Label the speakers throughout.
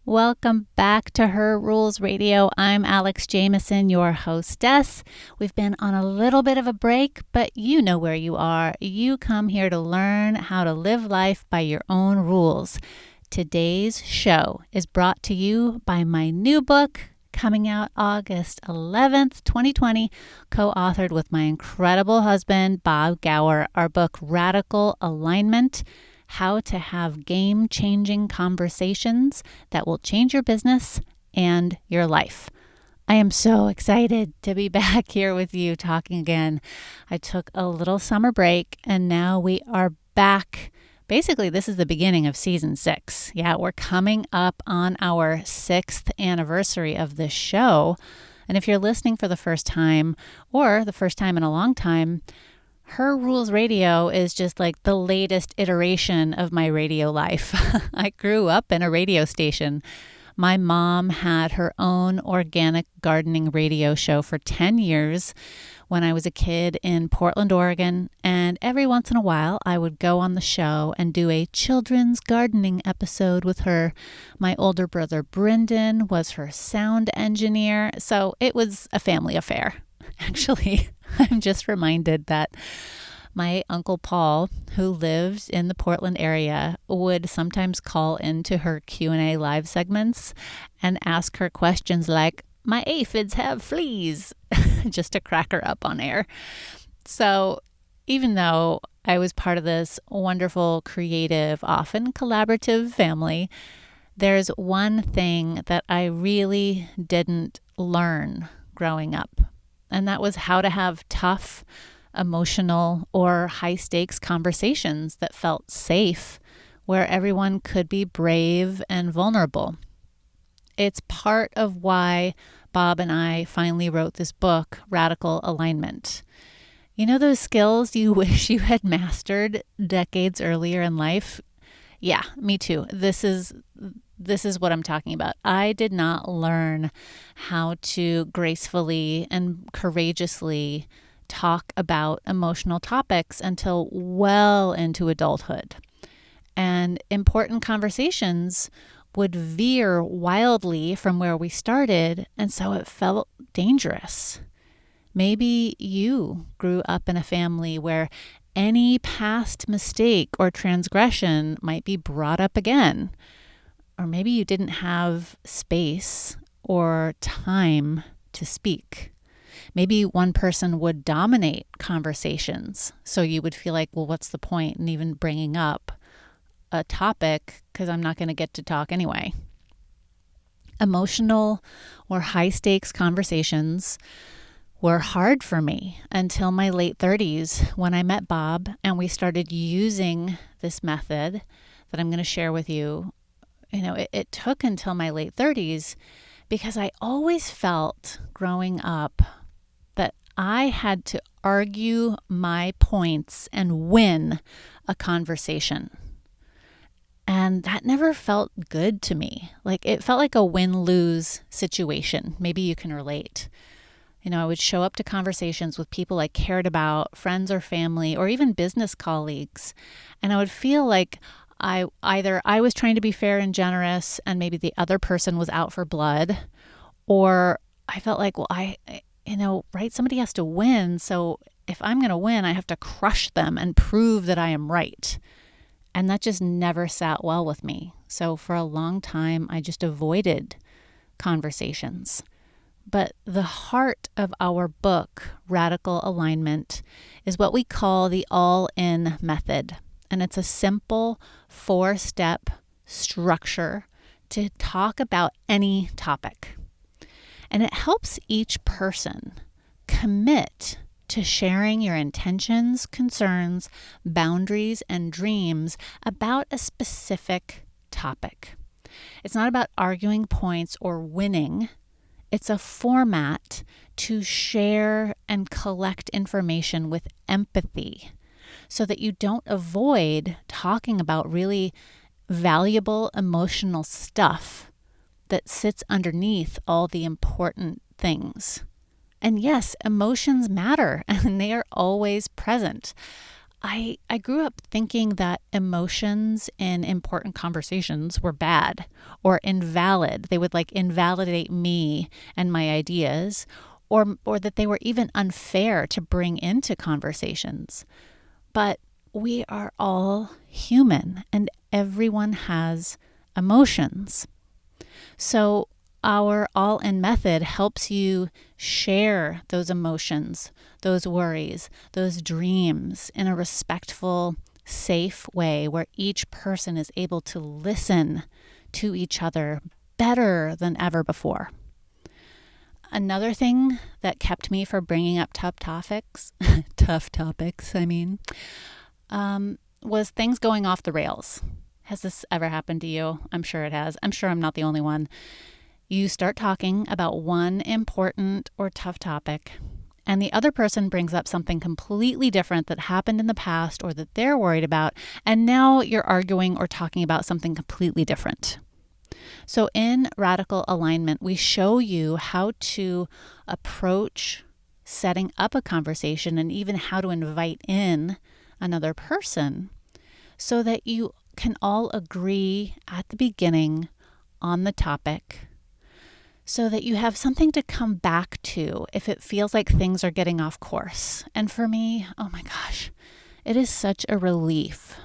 Speaker 1: Welcome back to Her Rules Radio. I'm Alex Jamison, your hostess. We've been on a little bit of a break, but you know where you are. You come here to learn how to live life by your own rules. Today's show is brought to you by my new book, coming out August 11th, 2020, co-authored with my incredible husband, Bob Gower. Our book, Radical Alignment: How to Have Game-Changing Conversations That Will Change Your Business and Your Life. I am so excited to be back here with you talking again. I took a little summer break and now we are back. Basically, this is the beginning of season 6. Yeah, we're coming up on our 6th anniversary of this show. And if you're listening for the first time or the first time in a long time, Her Rules Radio is just like the latest iteration of my radio life. I grew up in a radio station. My mom had her own organic gardening radio show for 10 years when I was a kid in Portland, Oregon. And every once in a while, I would go on the show and do a children's gardening episode with her. My older brother, Brendan, was her sound engineer. So it was a family affair. Actually, I'm just reminded that my Uncle Paul, who lived in the Portland area, would sometimes call into her Q&A live segments and ask her questions like, "My aphids have fleas," just to crack her up on air. So even though I was part of this wonderful, creative, often collaborative family, there's one thing that I really didn't learn growing up. And that was how to have tough, emotional, or high-stakes conversations that felt safe, where everyone could be brave and vulnerable. It's part of why Bob and I finally wrote this book, Radical Alignment. You know those skills you wish you had mastered decades earlier in life? Yeah, me too. This is what I'm talking about. I did not learn how to gracefully and courageously talk about emotional topics until well into adulthood. And important conversations would veer wildly from where we started, and so it felt dangerous. Maybe you grew up in a family where any past mistake or transgression might be brought up again. Or maybe you didn't have space or time to speak. Maybe one person would dominate conversations, so you would feel like, well, what's the point in even bringing up a topic because I'm not going to get to talk anyway. Emotional or high-stakes conversations were hard for me until my late 30s when I met Bob and we started using this method that I'm going to share with you. It took until my late 30s because I always felt growing up that I had to argue my points and win a conversation. And that never felt good to me. It felt like a win-lose situation. Maybe you can relate. I would show up to conversations with people I cared about, friends or family, or even business colleagues. And I would feel like I was trying to be fair and generous and maybe the other person was out for blood, or I felt like, well, right, somebody has to win. So if I'm going to win, I have to crush them and prove that I am right. And that just never sat well with me. So for a long time, I just avoided conversations. But the heart of our book, Radical Alignment, is what we call the all-in method. And it's a simple 4-step structure to talk about any topic. And it helps each person commit to sharing your intentions, concerns, boundaries, and dreams about a specific topic. It's not about arguing points or winning. It's a format to share and collect information with empathy so that you don't avoid talking about really valuable emotional stuff that sits underneath all the important things. And yes, emotions matter and they are always present. I grew up thinking that emotions in important conversations were bad or invalid. They would like invalidate me and my ideas, or that they were even unfair to bring into conversations. But we are all human and everyone has emotions. So our all in method helps you share those emotions, those worries, those dreams in a respectful, safe way where each person is able to listen to each other better than ever before. Another thing that kept me from bringing up tough topics, was things going off the rails. Has this ever happened to you? I'm sure it has. I'm sure I'm not the only one. You start talking about one important or tough topic, and the other person brings up something completely different that happened in the past or that they're worried about, and now you're arguing or talking about something completely different. So in Radical Alignment, we show you how to approach setting up a conversation and even how to invite in another person so that you can all agree at the beginning on the topic, so that you have something to come back to if it feels like things are getting off course. And for me, oh my gosh, it is such a relief.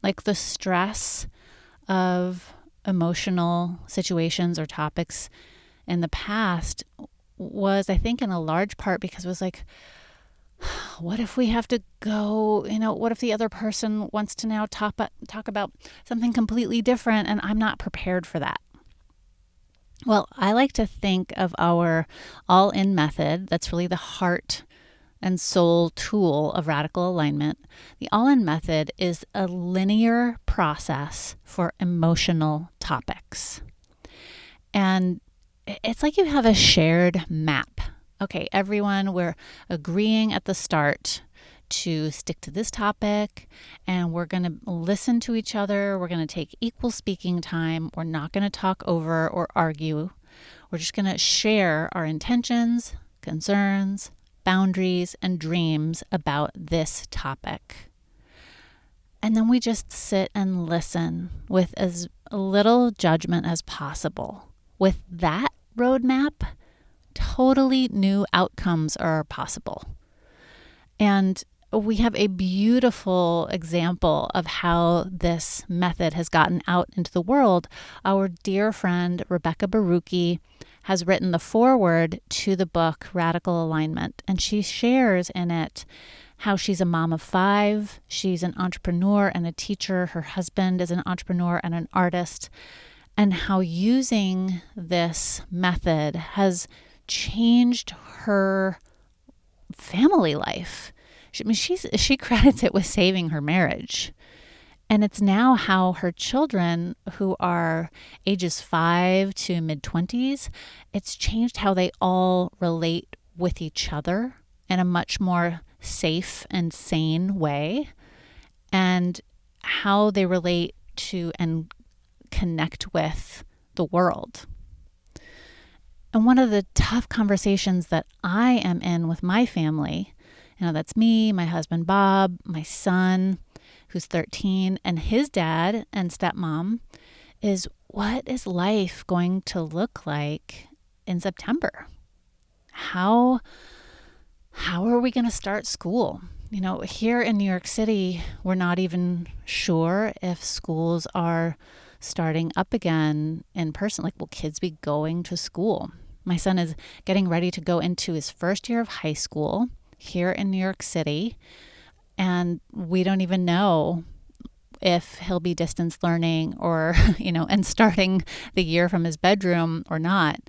Speaker 1: Like the stress of emotional situations or topics in the past was, I think, in a large part because it was like, what if we have to go, what if the other person wants to now talk about something completely different and I'm not prepared for that? Well, I like to think of our all-in method. That's really the heart and soul tool of radical alignment. The all-in method is a linear process for emotional topics. And it's like you have a shared map. Okay, everyone, we're agreeing at the start to stick to this topic, and we're going to listen to each other. We're going to take equal speaking time. We're not going to talk over or argue. We're just going to share our intentions, concerns, boundaries, and dreams about this topic. And then we just sit and listen with as little judgment as possible. With that roadmap, totally new outcomes are possible. And we have a beautiful example of how this method has gotten out into the world. Our dear friend, Rebecca Barucki, has written the foreword to the book, Radical Alignment. And she shares in it how she's a mom of 5. She's an entrepreneur and a teacher. Her husband is an entrepreneur and an artist. And how using this method has changed her family life. She credits it with saving her marriage. And it's now how her children, who are ages 5 to mid-20s, it's changed how they all relate with each other in a much more safe and sane way, and how they relate to and connect with the world. And one of the tough conversations that I am in with my family, that's me, my husband, Bob, my son, who's 13, and his dad and stepmom, is what is life going to look like in September? How are we going to start school? Here in New York City, we're not even sure if schools are starting up again in person. Like, will kids be going to school? My son is getting ready to go into his first year of high school here in New York City, and we don't even know if he'll be distance learning or, and starting the year from his bedroom or not.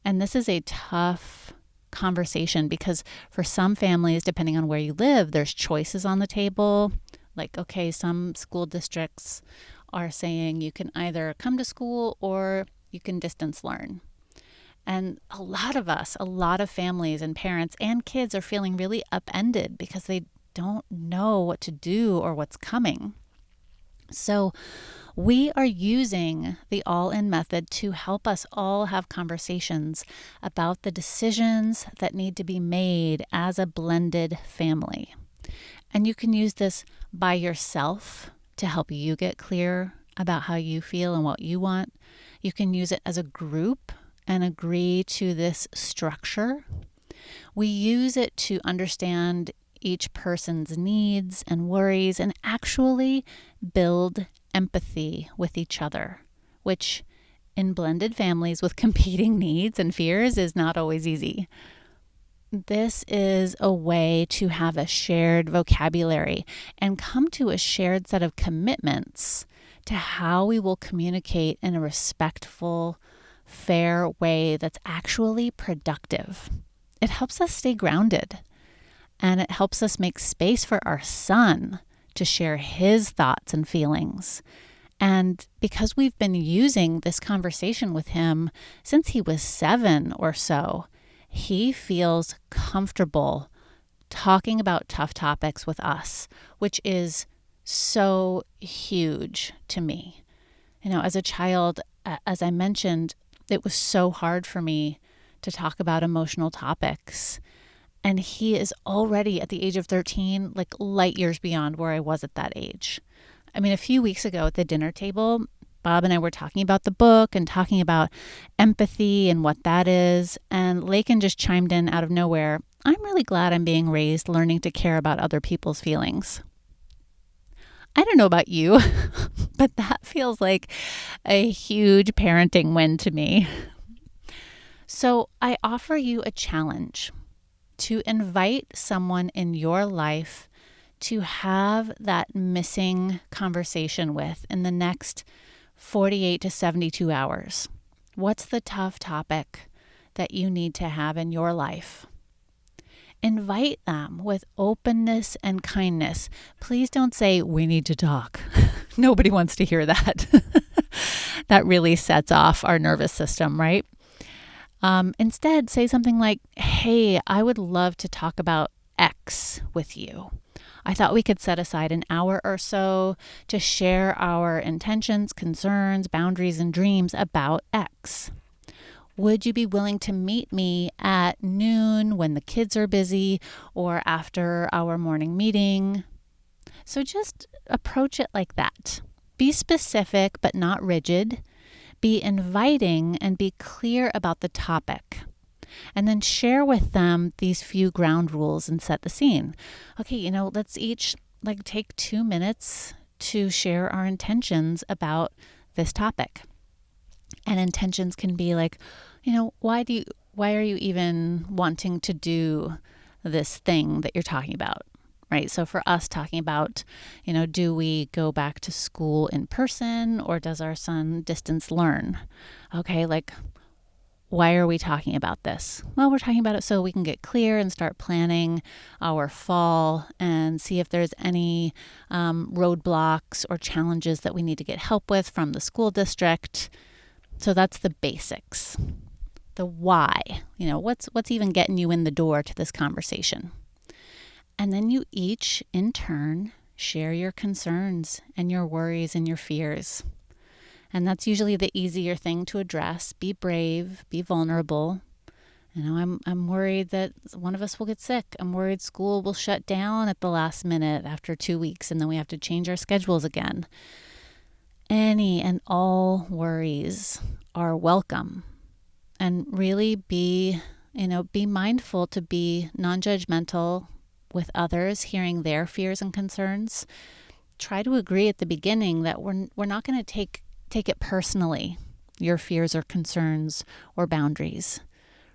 Speaker 1: And this is a tough conversation because for some families, depending on where you live, there's choices on the table. Like, okay, some school districts are saying you can either come to school or you can distance learn. And a lot of families and parents and kids are feeling really upended because they don't know what to do or what's coming. So we are using the all-in method to help us all have conversations about the decisions that need to be made as a blended family. And you can use this by yourself to help you get clear about how you feel and what you want. You can use it as a group and agree to this structure. We use it to understand each person's needs and worries and actually build empathy with each other, which in blended families with competing needs and fears is not always easy. This is a way to have a shared vocabulary and come to a shared set of commitments to how we will communicate in a respectful, fair way that's actually productive. It helps us stay grounded, and it helps us make space for our son to share his thoughts and feelings. And because we've been using this conversation with him since he was 7 or so, he feels comfortable talking about tough topics with us, which is so huge to me. As a child, as I mentioned, it was so hard for me to talk about emotional topics. And he is already at the age of 13, like light years beyond where I was at that age. I mean, a few weeks ago at the dinner table, Bob and I were talking about the book and talking about empathy and what that is. And Lakin just chimed in out of nowhere, "I'm really glad I'm being raised learning to care about other people's feelings." I don't know about you, but that feels like a huge parenting win to me. So I offer you a challenge to invite someone in your life to have that missing conversation with in the next 48 to 72 hours. What's the tough topic that you need to have in your life? Invite them with openness and kindness. Please don't say, "We need to talk." Nobody wants to hear that. That really sets off our nervous system, right? Instead, say something like, "Hey, I would love to talk about X with you. I thought we could set aside an hour or so to share our intentions, concerns, boundaries, and dreams about X. Would you be willing to meet me at noon when the kids are busy or after our morning meeting?" So just approach it like that. Be specific but not rigid. Be inviting and be clear about the topic. And then share with them these few ground rules and set the scene. Okay, let's each take 2 minutes to share our intentions about this topic. And intentions can be like, why are you even wanting to do this thing that you're talking about? Right? So for us, talking about, do we go back to school in person or does our son distance learn? Okay, why are we talking about this? Well, we're talking about it so we can get clear and start planning our fall and see if there's any roadblocks or challenges that we need to get help with from the school district. So that's the basics. The why, what's even getting you in the door to this conversation? And then you each, in turn, share your concerns and your worries and your fears. And that's usually the easier thing to address. Be brave, be vulnerable. I'm worried that one of us will get sick. I'm worried school will shut down at the last minute after 2 weeks, and then we have to change our schedules again. Any and all worries are welcome. And really be mindful to be non-judgmental with others, hearing their fears and concerns. Try to agree at the beginning that we're not going to take it personally, your fears or concerns or boundaries,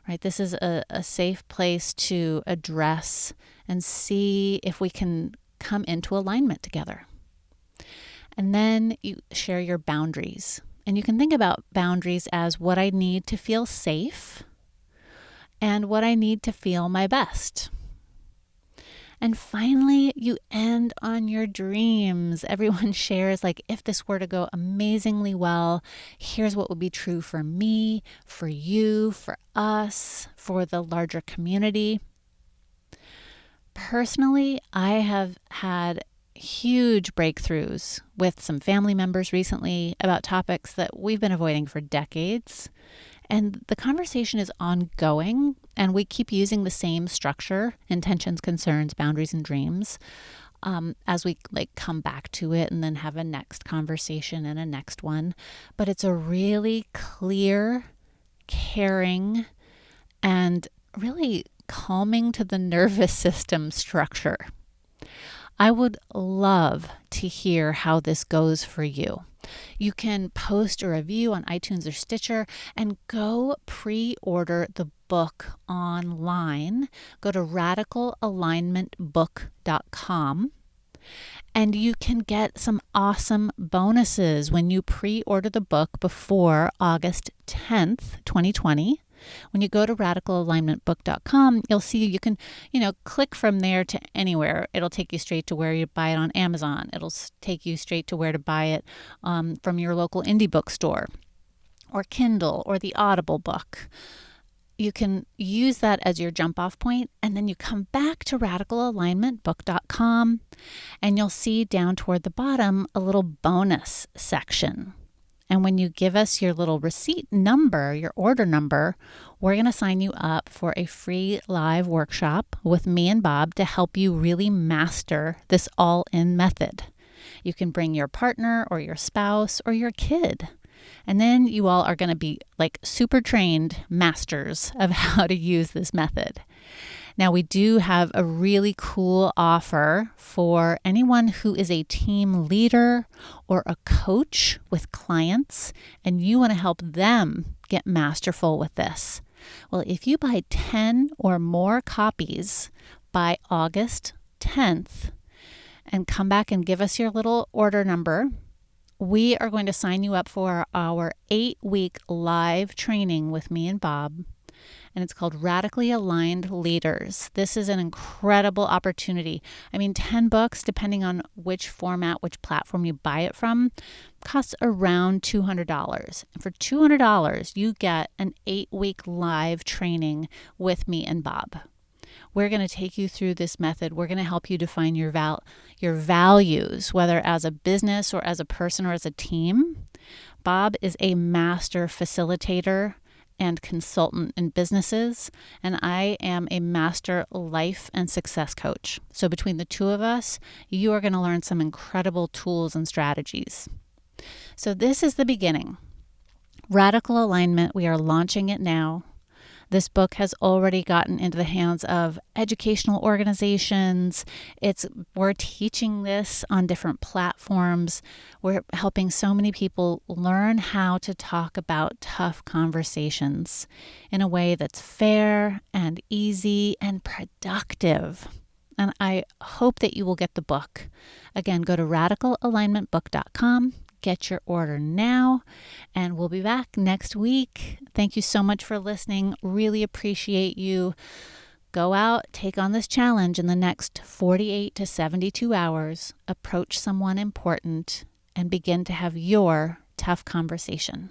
Speaker 1: right? This is a safe place to address and see if we can come into alignment together. And then you share your boundaries. And you can think about boundaries as what I need to feel safe and what I need to feel my best. And finally, you end on your dreams. Everyone shares, if this were to go amazingly well, here's what would be true for me, for you, for us, for the larger community. Personally, I have had huge breakthroughs with some family members recently about topics that we've been avoiding for decades. And the conversation is ongoing, and we keep using the same structure: intentions, concerns, boundaries, and dreams. as we like come back to it and then have a next conversation and a next one. But it's a really clear, caring, and really calming to the nervous system structure. I would love to hear how this goes for you. You can post a review on iTunes or Stitcher and go pre-order the book online. Go to radicalalignmentbook.com and you can get some awesome bonuses when you pre-order the book before August 10th, 2020. When you go to radicalalignmentbook.com, you'll see you can, click from there to anywhere. It'll take you straight to where you buy it on Amazon. It'll take you straight to where to buy it from your local indie bookstore or Kindle or the Audible book. You can use that as your jump off point, and then you come back to radicalalignmentbook.com and you'll see down toward the bottom a little bonus section. And when you give us your little receipt number, your order number, we're going to sign you up for a free live workshop with me and Bob to help you really master this all-in method. You can bring your partner or your spouse or your kid. And then you all are going to be like super trained masters of how to use this method. Now, we do have a really cool offer for anyone who is a team leader or a coach with clients, and you want to help them get masterful with this. Well, if you buy 10 or more copies by August 10th and come back and give us your little order number, we are going to sign you up for our 8-week live training with me and Bob. And it's called Radically Aligned Leaders. This is an incredible opportunity. 10 books, depending on which format, which platform you buy it from, costs around $200. And for $200, you get an 8-week live training with me and Bob. We're going to take you through this method. We're going to help you define your values, whether as a business or as a person or as a team. Bob is a master facilitator and consultant in businesses, and I am a master life and success coach. So between the two of us, you are going to learn some incredible tools and strategies. So this is the beginning. Radical Alignment, we are launching it now. This book has already gotten into the hands of educational organizations. We're teaching this on different platforms. We're helping so many people learn how to talk about tough conversations in a way that's fair and easy and productive. And I hope that you will get the book. Again, go to radicalalignmentbook.com. Get your order now, and we'll be back next week. Thank you so much for listening. Really appreciate you. Go out, take on this challenge in the next 48 to 72 hours. Approach someone important and begin to have your tough conversation.